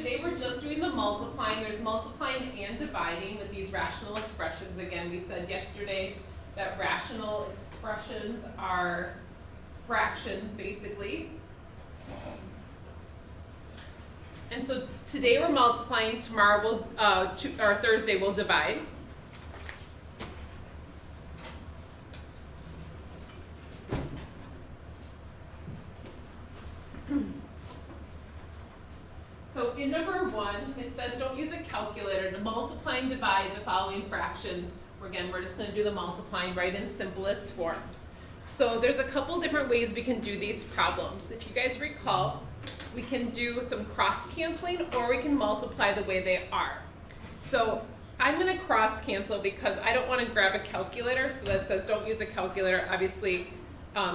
today we're just doing the multiplying. There's multiplying and dividing with these rational expressions. Again, we said yesterday that rational expressions are fractions, basically. And so today we're multiplying, tomorrow we'll, or Thursday we'll divide. So in number 1, it says don't use a calculator to multiply and divide the following fractions. Again, we're just going to do the multiplying right in simplest form. So there's a couple different ways we can do these problems. If you guys recall, we can do some cross canceling or we can multiply the way they are. So I'm going to cross cancel because I don't want to grab a calculator. So that says don't use a calculator. Obviously,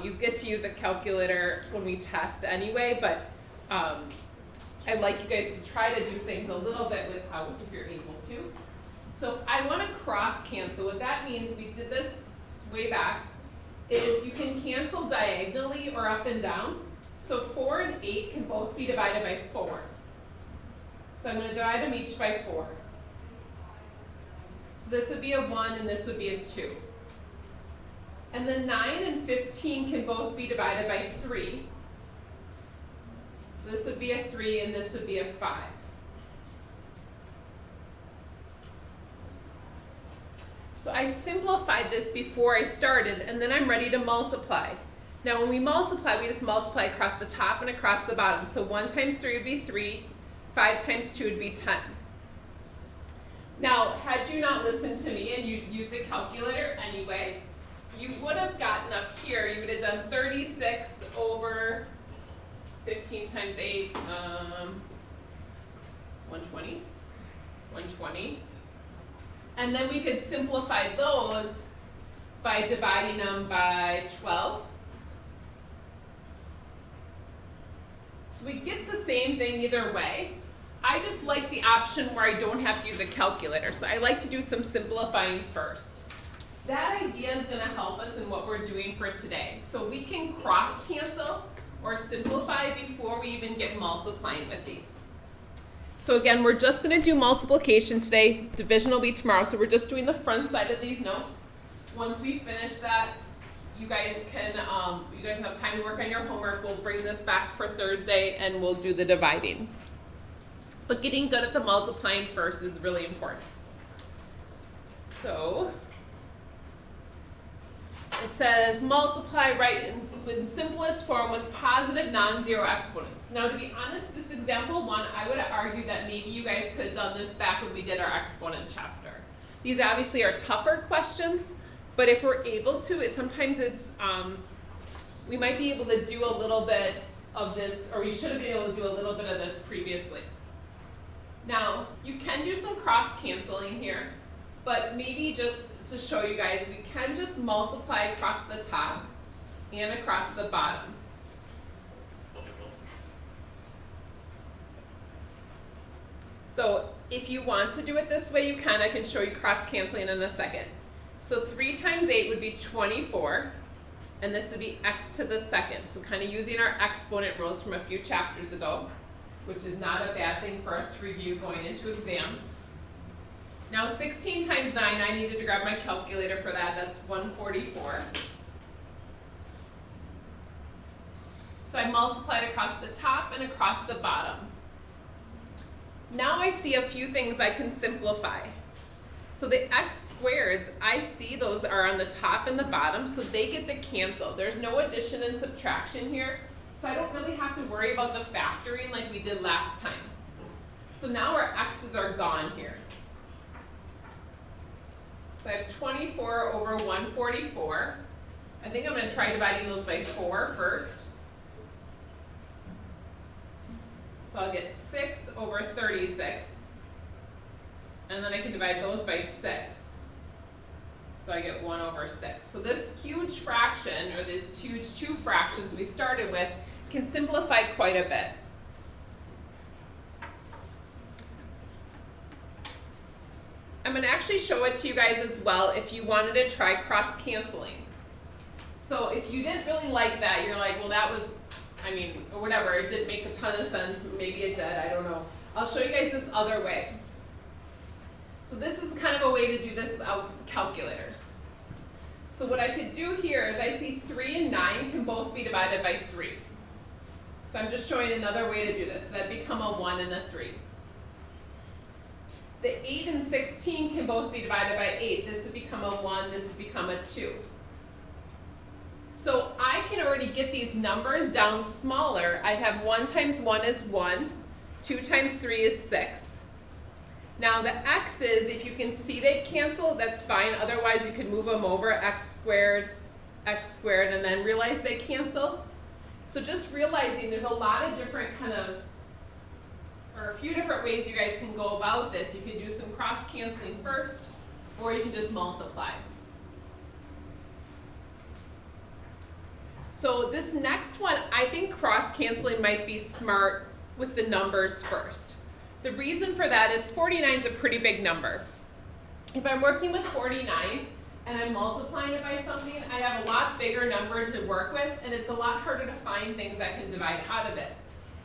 you get to use a calculator when we test anyway, but I'd like you guys to try to do things a little bit without if you're able to. So I want to cross cancel. What that means, we did this way back, is you can cancel diagonally or up and down. So 4 and 8 can both be divided by 4. So I'm going to divide them each by 4. So this would be a 1 and this would be a 2. And then 9 and 15 can both be divided by 3. So this would be a 3 and this would be a 5. So I simplified this before I started and then I'm ready to multiply. Now when we multiply, we just multiply across the top and across the bottom. So 1 times 3 would be 3, 5 times 2 would be 10. Now, had you not listened to me and you used a calculator anyway, you would have gotten up here, you would have done 36 over 15 times 8, 120, 120. And then we could simplify those by dividing them by 12. So we get the same thing either way. I just like the option where I don't have to use a calculator. So I like to do some simplifying first. That idea is going to help us in what we're doing for today. So we can cross cancel or simplify before we even get multiplying with these. So again, we're just going to do multiplication today. Division will be tomorrow. So we're just doing the front side of these notes. Once we finish that, you guys have time to work on your homework. We'll bring this back for Thursday and we'll do the dividing. But getting good at the multiplying first is really important. So it says multiply right in simplest form with positive non-zero exponents. Now to be honest, this example 1, I would argue that maybe you guys could have done this back when we did our exponent chapter. These obviously are tougher questions, but if we're able to, sometimes it's, we might be able to do a little bit of this, or we should have been able to do a little bit of this previously. Now, you can do some cross canceling here, but maybe just to show you guys, we can just multiply across the top and across the bottom. So if you want to do it this way, you can. I can show you cross canceling in a second. So 3 times 8 would be 24, and this would be x to the second. So kind of using our exponent rules from a few chapters ago, which is not a bad thing for us to review going into exams. Now 16 times 9, I needed to grab my calculator for that. That's 144. So I multiplied across the top and across the bottom. Now I see a few things I can simplify. So the x squareds, I see those are on the top and the bottom, so they get to cancel. There's no addition and subtraction here, so I don't really have to worry about the factoring like we did last time. So now our x's are gone here. So I have 24 over 144. I think I'm going to try dividing those by 4 first. So I'll get 6 over 36. And then I can divide those by 6. So I get 1 over 6. So this huge fraction, or these huge 2 fractions we started with, can simplify quite a bit. I'm going to actually show it to you guys as well if you wanted to try cross-canceling. So if you didn't really like that, you're like, well, that was, or whatever, it didn't make a ton of sense, maybe it did, I don't know. I'll show you guys this other way. So this is kind of a way to do this without calculators. So what I could do here is I see 3 and 9 can both be divided by 3. So I'm just showing another way to do this. So that'd become a 1 and a 3. The 8 and 16 can both be divided by 8. This would become a 1, this would become a 2. So I can already get these numbers down smaller. I have 1 times 1 is 1, 2 times 3 is 6. Now the x's, if you can see they cancel, that's fine. Otherwise you can move them over, x squared, and then realize they cancel. So just realizing there's a lot of different or a few different ways you guys can go about this. You can do some cross canceling first, or you can just multiply. So this next one, I think cross canceling might be smart with the numbers first. The reason for that is 49 is a pretty big number. If I'm working with 49 and I'm multiplying it by something, I have a lot bigger number to work with, and it's a lot harder to find things that can divide out of it.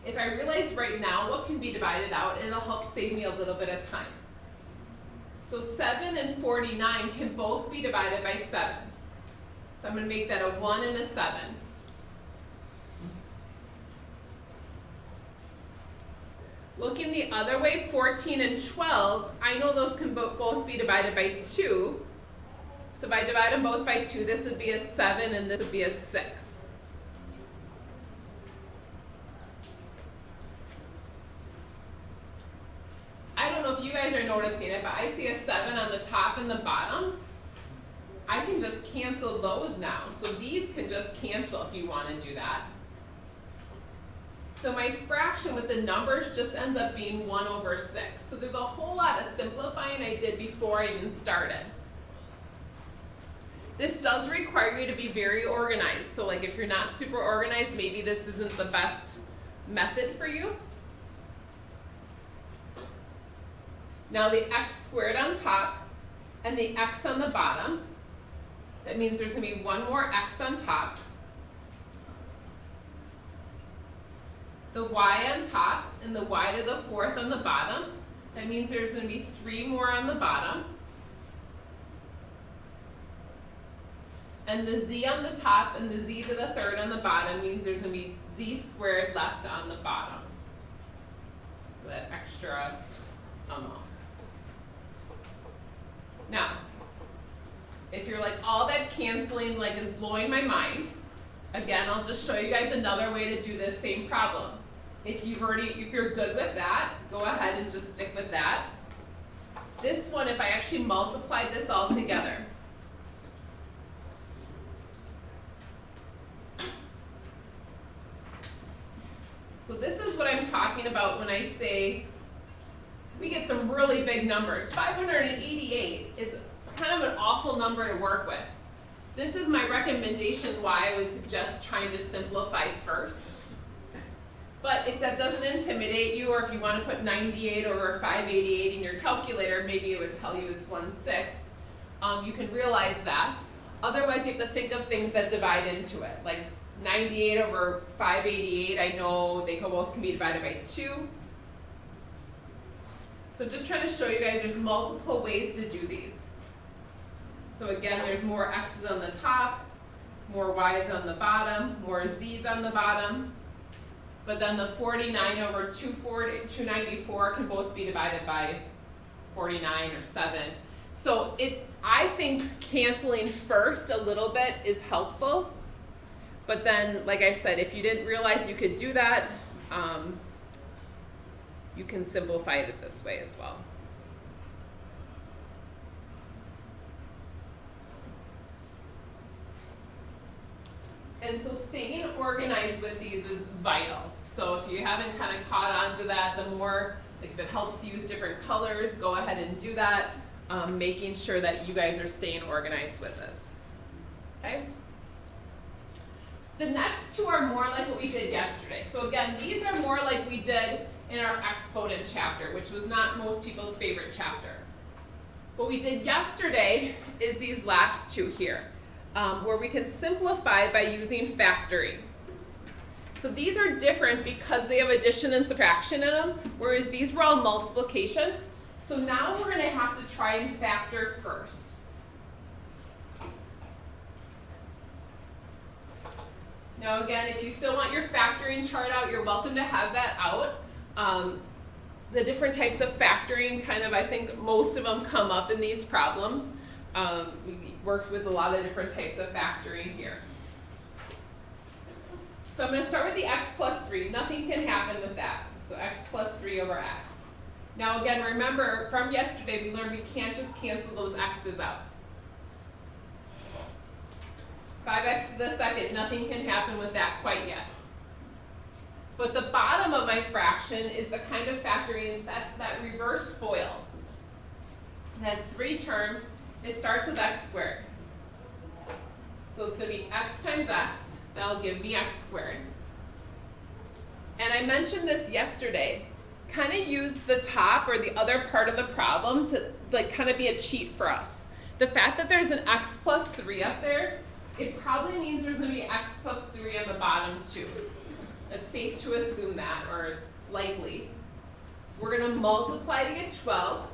If I realize right now what can be divided out, it'll help save me a little bit of time. So 7 and 49 can both be divided by 7. So I'm going to make that a 1 and a 7. Looking the other way, 14 and 12, I know those can both be divided by 2. So if I divide them both by 2, this would be a 7 and this would be a 6. I don't know if you guys are noticing it, but I see a 7 on the top and the bottom. I can just cancel those now. So these can just cancel if you want to do that. So my fraction with the numbers just ends up being 1 over 6. So there's a whole lot of simplifying I did before I even started. This does require you to be very organized. So like if you're not super organized, maybe this isn't the best method for you. Now the x squared on top and the x on the bottom, that means there's going to be one more x on top. The y on top and the y to the 4th on the bottom. That means there's going to be 3 more on the bottom. And the z on the top and the z to the 3rd on the bottom means there's going to be z squared left on the bottom. So that extra amount. Now, if you're like, all that canceling like is blowing my mind, again, I'll just show you guys another way to do this same problem. If you're good with that, go ahead and just stick with that. This one, if I actually multiplied this all together, so this is what I'm talking about when I say we get some really big numbers. 588 is kind of an awful number to work with. This is my recommendation why I would suggest trying to simplify first. But if that doesn't intimidate you, or if you want to put 98 over 588 in your calculator, maybe it would tell you it's 1/6. You can realize that. Otherwise, you have to think of things that divide into it. Like 98 over 588, I know they both can be divided by 2. So just trying to show you guys there's multiple ways to do these. So again, there's more x's on the top, more y's on the bottom, more z's on the bottom. But then the 49 over 294 can both be divided by 49 or 7. So I think canceling first a little bit is helpful. But then, like I said, if you didn't realize you could do that, you can simplify it this way as well. And so staying organized with these is vital. So if you haven't kind of caught on to that, the more, like if it helps use different colors, go ahead and do that, making sure that you guys are staying organized with this. Okay? The next two are more like what we did yesterday. So again, these are more like we did in our exponent chapter, which was not most people's favorite chapter. What we did yesterday is these last two here, where we can simplify by using factoring. So these are different because they have addition and subtraction in them, whereas these were all multiplication. So now we're going to have to try and factor first. Now again, if you still want your factoring chart out, you're welcome to have that out. The different types of factoring, kind of, I think most of them come up in these problems. We worked with a lot of different types of factoring here. So I'm going to start with the x plus 3. Nothing can happen with that. So x plus 3 over x. Now again, remember from yesterday we learned we can't just cancel those x's out. 5x to the second, nothing can happen with that quite yet. But the bottom of my fraction is the kind of factoring that reverse FOIL. It has 3 terms. It starts with x squared. So it's going to be x times x. That'll give me x squared. And I mentioned this yesterday. Kind of use the top or the other part of the problem to kind of be a cheat for us. The fact that there's an x plus 3 up there, it probably means there's going to be x plus 3 on the bottom too. It's safe to assume that, or it's likely. We're going to multiply to get 12,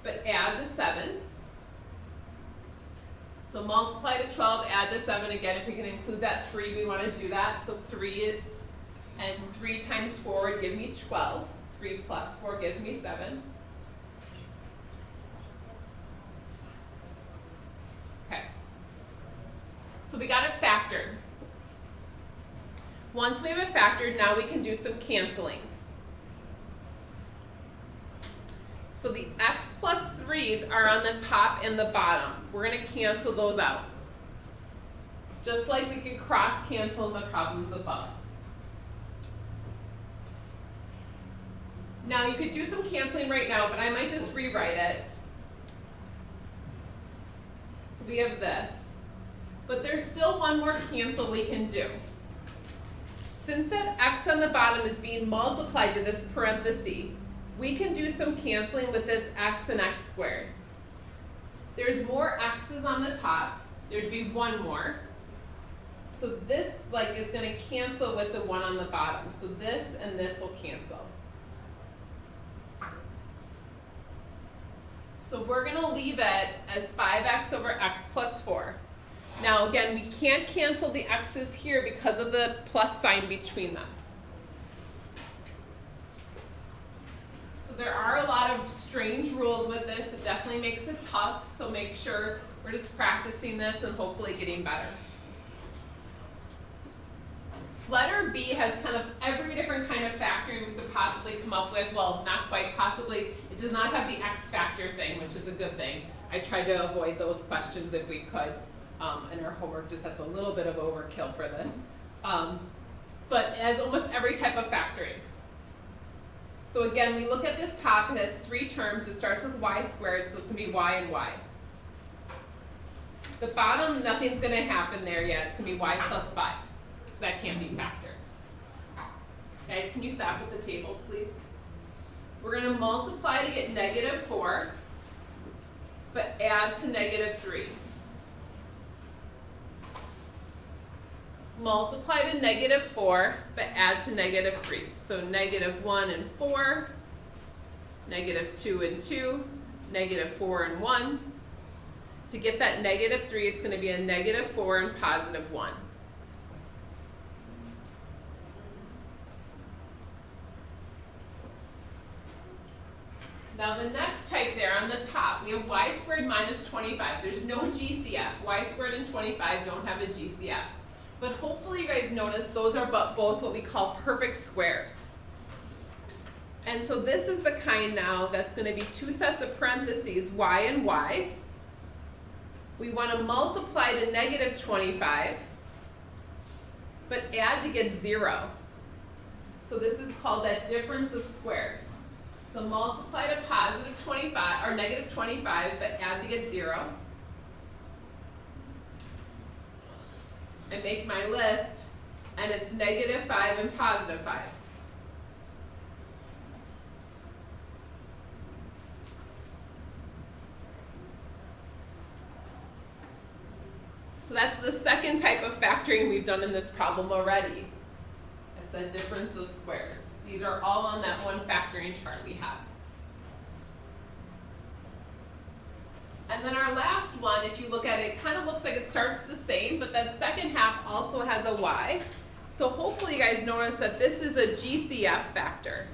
but add to 7. So multiply to 12, add to 7. Again, if we can include that 3, we want to do that. So 3 and 3 times 4 would give me 12. 3 plus 4 gives me 7. Okay. So we got it factored. Once we have it factored, now we can do some canceling. So the x plus 3's are on the top and the bottom. We're going to cancel those out. Just like we could cross cancel in the problems above. Now you could do some canceling right now, but I might just rewrite it. So we have this. But there's still one more cancel we can do. Since that x on the bottom is being multiplied to this parenthesis, we can do some canceling with this x and x squared. There's more x's on the top. There'd be one more. So this is going to cancel with the one on the bottom. So this and this will cancel. So we're going to leave it as 5x over x plus 4. Now again, we can't cancel the x's here because of the plus sign between them. There are a lot of strange rules with this. It definitely makes it tough, so make sure we're just practicing this and hopefully getting better. Letter B has kind of every different kind of factoring we could possibly come up with. Well, not quite possibly. It does not have the x factor thing, which is a good thing. I tried to avoid those questions if we could, and our homework just has a little bit of overkill for this. But it has almost every type of factoring. So again, we look at this top, it has 3 terms. It starts with y squared, so it's going to be y and y. The bottom, nothing's going to happen there yet. It's going to be y plus 5, because that can't be factored. Guys, can you stop with the tables, please? We're going to multiply to get negative 4, but add to negative 3. Multiply to negative 4, but add to negative 3. So negative 1 and 4, negative 2 and 2, negative 4 and 1. To get that negative 3, it's going to be a negative 4 and positive 1. Now the next type there on the top, we have y squared minus 25. There's no GCF. Y squared and 25 don't have a GCF. But hopefully you guys notice those are both what we call perfect squares. And so this is the kind now that's going to be 2 sets of parentheses, y and y. We want to multiply to negative 25, but add to get 0. So this is called that difference of squares. So multiply to positive 25, or negative 25, but add to get 0. I make my list, and it's negative 5 and positive 5. So that's the second type of factoring we've done in this problem already. It's a difference of squares. These are all on that one factoring chart we have. And then our last one, if you look at it, kind of looks like it starts the same, but that second half also has a y. So hopefully you guys notice that this is a GCF factor.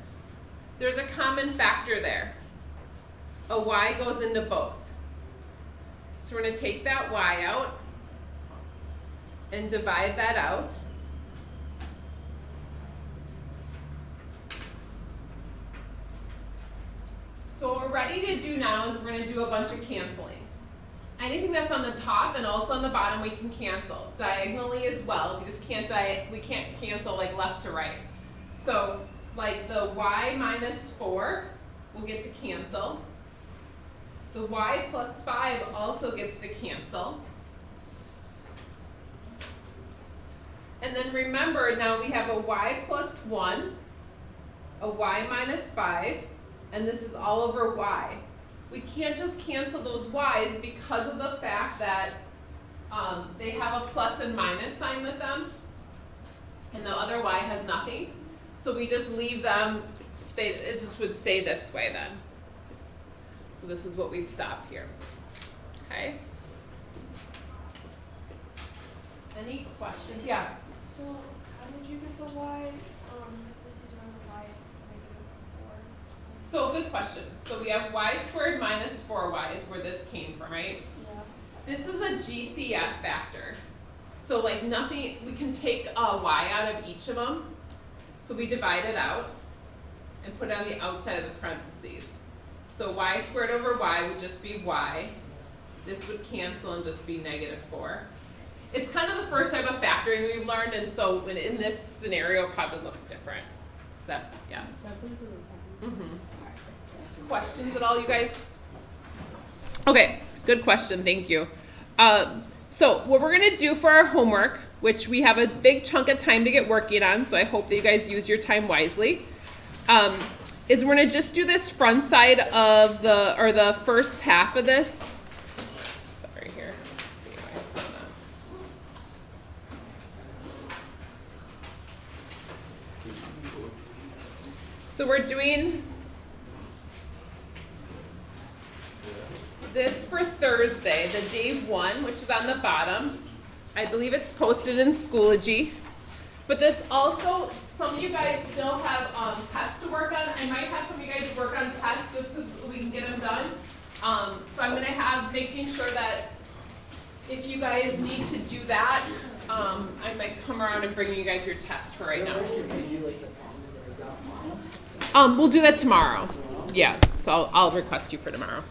There's a common factor there. A y goes into both. So we're going to take that y out and divide that out. So what we're ready to do now is we're going to do a bunch of canceling. Anything that's on the top and also on the bottom we can cancel. Diagonally as well. We just can't we can't cancel like left to right. So like the y minus 4 will get to cancel. The y plus 5 also gets to cancel. And then remember, now we have a y plus 1, a y minus 5, and this is all over y. We can't just cancel those y's because of the fact that they have a plus and minus sign with them, and the other y has nothing. So we just leave them, it just would stay this way then. So this is what we'd stop here, okay? Any questions? Yeah? So how did you get the y? This is around the y -4. So good question. So we have y squared minus 4y is where this came from, right? Yeah. This is a GCF factor. So like nothing, we can take a y out of each of them. So we divide it out and put it on the outside of the parentheses. So y squared over y would just be y. This would cancel and just be -4. It's kind of the first type of factoring we've learned, and so in this scenario, it probably looks different. Is that, yeah? Questions at all, you guys? Okay, good question, thank you. So what we're gonna do for our homework, which we have a big chunk of time to get working on, so I hope that you guys use your time wisely, is we're gonna just do this front side of the first half of this. Sorry here, let's see why is this not. So we're doing this for Thursday, the day 1, which is on the bottom. I believe it's posted in Schoology. But this also, some of you guys still have tests to work on. I might have some of you guys work on tests just because we can get them done. So I'm going to have making sure that if you guys need to do that, I might come around and bring you guys your test for right now. We'll do that tomorrow. Yeah, so I'll request you for tomorrow.